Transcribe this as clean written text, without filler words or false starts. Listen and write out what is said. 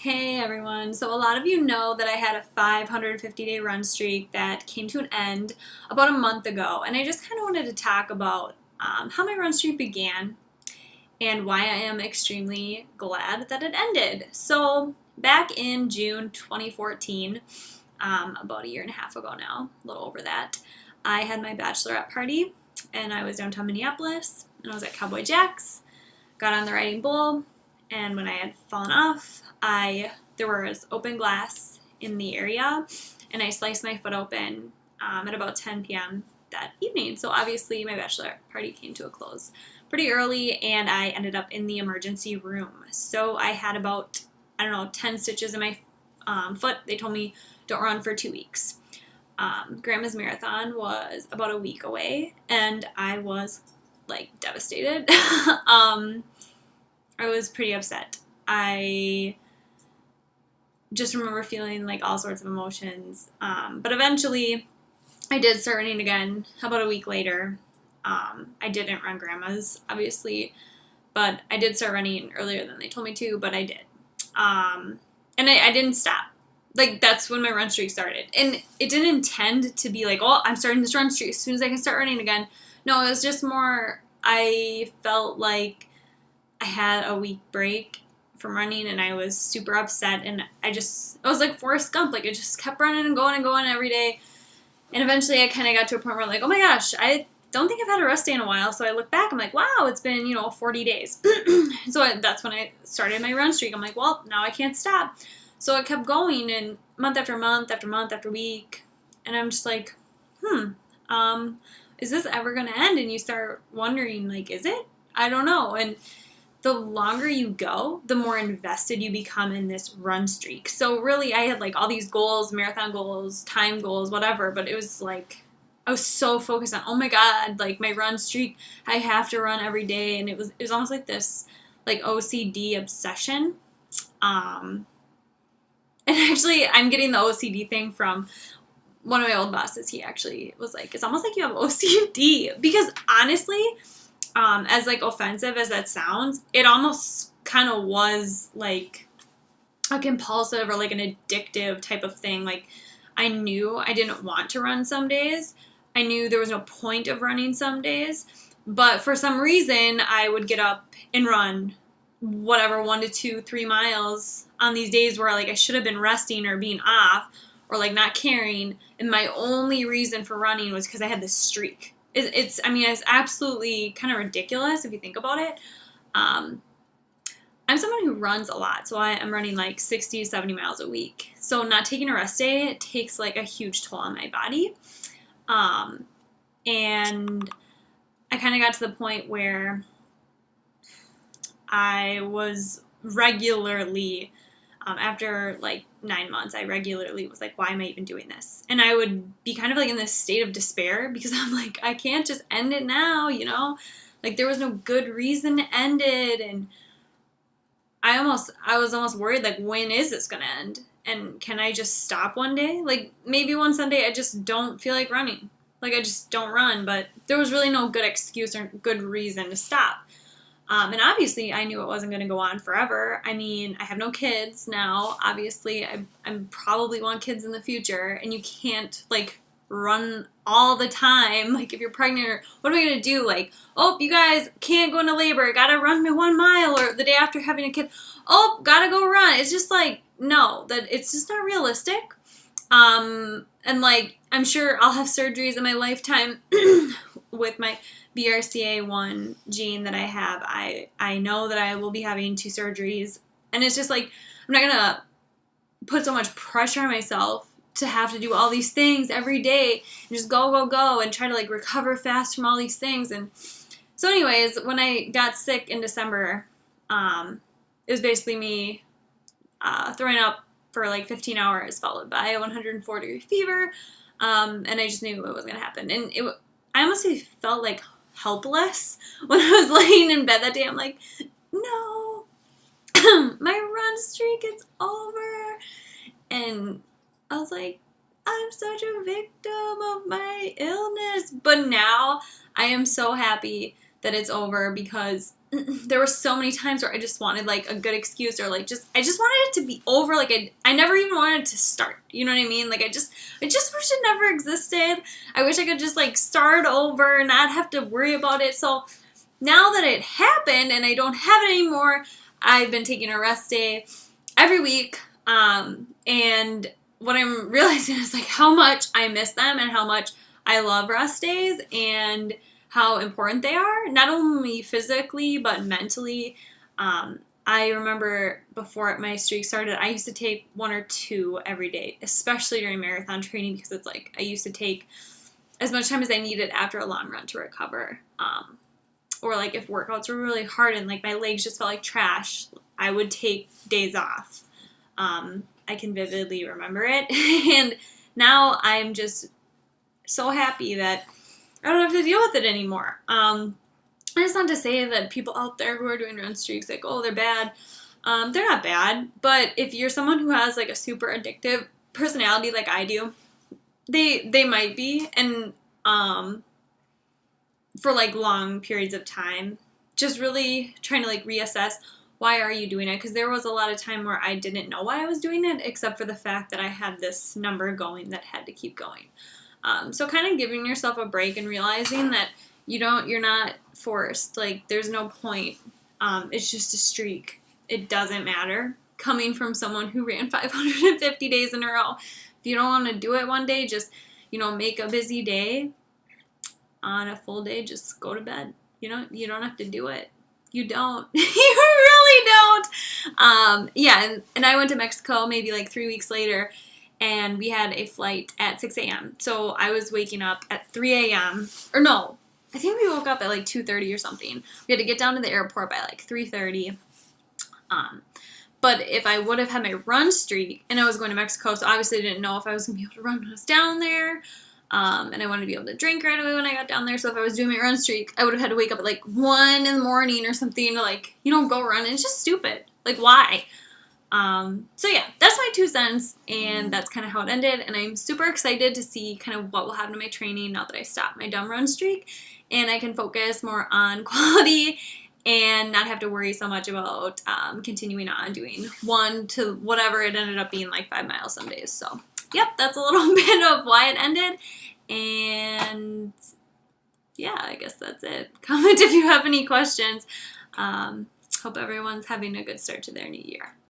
Hey everyone. So a lot of you know that I had a 550-day run streak that came to an end about a month ago, and I just kind of wanted to talk about how my run streak began and why I am extremely glad that it ended. So back in June 2014, about a year and a half ago now, a little over that, I had my bachelorette party, and I was downtown Minneapolis, and I was at Cowboy Jack's, got on the riding bull, and when I had fallen off, there was open glass in the area, and I sliced my foot open at about 10 p.m. that evening. So obviously my bachelorette party came to a close pretty early, and I ended up in the emergency room. So I had about, 10 stitches in my foot. They told me don't run for 2 weeks. Grandma's marathon was about a week away, and I was devastated. I was pretty upset. I just remember feeling all sorts of emotions. But eventually I did start running again about a week later. I didn't run Grandma's, obviously, but I did start running earlier than they told me to, but I did. And I didn't stop. That's when my run streak started. And it didn't intend to be I'm starting this run streak as soon as I can start running again. No, it was just more, I felt like I had a week break from running, and I was super upset, and I was like Forrest Gump. I just kept running and going every day. And eventually I kind of got to a point where oh my gosh, I don't think I've had a rest day in a while. So I look back, I'm like, wow, it's been, 40 days. So that's when I started my run streak. I'm like, well, now I can't stop. So it kept going, and month after month after month after week. And I'm just like, is this ever going to end? And you start wondering, is it? I don't know. And the longer you go, the more invested you become in this run streak. So really, I had all these goals, marathon goals, time goals, whatever, but it was I was so focused on, oh my God, my run streak, I have to run every day. And it was almost like this OCD obsession. And actually, I'm getting the OCD thing from one of my old bosses. He actually was it's almost like you have OCD, because honestly, as offensive as that sounds, it almost kind of was a compulsive or an addictive type of thing. I knew I didn't want to run some days. I knew there was no point of running some days, but for some reason I would get up and run whatever 1 to 2, 3 miles on these days where I should have been resting or being off or not caring, and my only reason for running was because I had this streak. It's absolutely kind of ridiculous if you think about it. I'm someone who runs a lot, so I'm running 60 to 70 miles a week. So not taking a rest day, it takes a huge toll on my body. And I kind of got to the point where I was regularly, after 9 months, I regularly was why am I even doing this? And I would be kind of in this state of despair, because I'm I can't just end it now, there was no good reason to end it. And I was almost worried, when is this going to end? And can I just stop one day? Maybe one Sunday I just don't feel like running. I just don't run, but there was really no good excuse or good reason to stop. And obviously, I knew it wasn't going to go on forever. I have no kids now. Obviously, I probably want kids in the future, and you can't, run all the time. If you're pregnant, or what am I going to do? Oh, you guys can't go into labor. Got to run my 1 mile, or the day after having a kid. Oh, got to go run. It's just no, that it's just not realistic. And I'm sure I'll have surgeries in my lifetime with my BRCA1 gene that I have. I know that I will be having 2 surgeries, and it's just I'm not gonna put so much pressure on myself to have to do all these things every day and just go and try to recover fast from all these things. And so anyways, when I got sick in December, it was basically me throwing up for 15 hours, followed by a 104-degree fever, and I just knew it was gonna happen. And I honestly felt helpless when I was laying in bed that day. I'm no, my run streak is over. And I was I'm such a victim of my illness. But now I am so happy that it's over, because there were so many times where I just wanted like a good excuse, or like I just wanted it to be over. Like I never even wanted it to start. You know what I mean? Like I just wish it never existed. I wish I could just like start over and not have to worry about it. So now that it happened and I don't have it anymore, I've been taking a rest day every week. And what I'm realizing is like how much I miss them and how much I love rest days and how important they are, not only physically, but mentally. I remember before my streak started, I used to take 1 or 2 every day, especially during marathon training, because it's like I used to take as much time as I needed after a long run to recover. Or like if workouts were really hard and like my legs just felt like trash, I would take days off. I can vividly remember it. And now I'm just so happy that I don't have to deal with it anymore. And it's not to say that people out there who are doing run streaks, like, oh, they're bad. They're not bad. But if you're someone who has like a super addictive personality like I do, they might be. And for like long periods of time, just really trying to like reassess, why are you doing it? Because there was a lot of time where I didn't know why I was doing it, except for the fact that I had this number going that had to keep going. So kind of giving yourself a break and realizing that you're not forced. Like there's no point. It's just a streak. It doesn't matter. Coming from someone who ran 550 days in a row. If you don't want to do it one day, just, make a busy day. On a full day, just go to bed. You don't have to do it. You don't. You really don't. Yeah, and I went to Mexico maybe like 3 weeks later, and we had a flight at 6 a.m. So I was waking up at 3 a.m. Or no, I think we woke up at like 2:30 or something. We had to get down to the airport by like 3:30. But if I would have had my run streak, and I was going to Mexico, so obviously I didn't know if I was going to be able to run when I was down there. And I wanted to be able to drink right away when I got down there. So if I was doing my run streak, I would have had to wake up at like 1 in the morning or something to like, go run. And it's just stupid. Like, why? So yeah, that's my 2 cents. And that's kind of how it ended. And I'm super excited to see kind of what will happen to my training now that I stopped my dumb run streak. And I can focus more on quality and not have to worry so much about continuing on doing 1 to whatever it ended up being, like 5 miles some days. So yep, that's a little bit of why it ended. And yeah, I guess that's it. Comment if you have any questions. Hope everyone's having a good start to their new year.